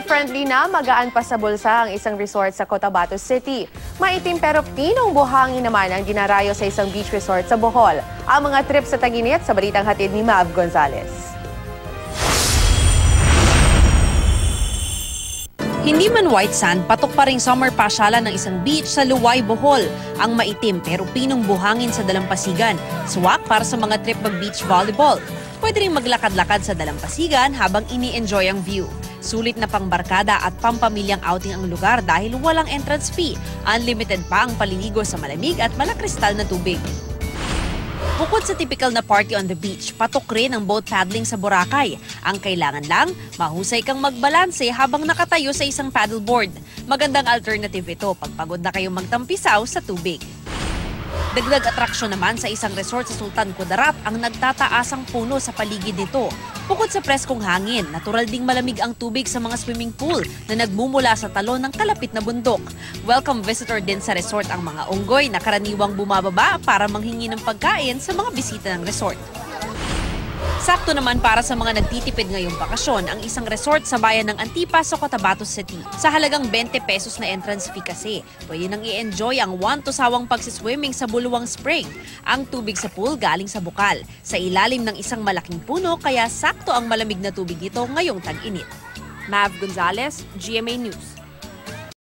Eco-friendly na magaan pa sa bulsa ang isang resort sa Cotabato City. Maitim pero pinong buhangin naman ang dinarayo sa isang beach resort sa Bohol. Ang mga trip sa Taginit sa balitang hatid ni Mav Gonzalez. Hindi man white sand, patok pa ring summer pasyalan ng isang beach sa Luway, Bohol. Ang maitim pero pinong buhangin sa dalampasigan. Swak para sa mga trip mag-beach volleyball. Pwede rin maglakad-lakad sa dalampasigan habang ini-enjoy ang view. Sulit na pangbarkada at pampamilyang outing ang lugar dahil walang entrance fee. Unlimited pa ang paliligo sa malamig at malakristal na tubig. Bukod sa typical na party on the beach, patok rin ang boat paddling sa Boracay. Ang kailangan lang, mahusay kang magbalanse habang nakatayo sa isang paddleboard. Magandang alternative ito pag pagod na kayong magtampisaw sa tubig. Dagdag atraksyon naman sa isang resort sa Sultan Kudarat ang nagtataasang puno sa paligid nito. Bukod sa preskong hangin, natural ding malamig ang tubig sa mga swimming pool na nagmumula sa talo ng kalapit na bundok. Welcome visitor din sa resort ang mga unggoy na karaniwang bumababa para manghingi ng pagkain sa mga bisita ng resort. Sakto naman para sa mga nagtitipid ngayong bakasyon ang isang resort sa bayan ng Antipas sa Cotabato City. Sa halagang 20 pesos na entrance fee kasi, pwede nang i-enjoy ang one-to-sawang pagsiswimming sa Buluwang Spring. Ang tubig sa pool galing sa bukal, sa ilalim ng isang malaking puno kaya sakto ang malamig na tubig nito ngayong tag-init. Mav Gonzalez, GMA News.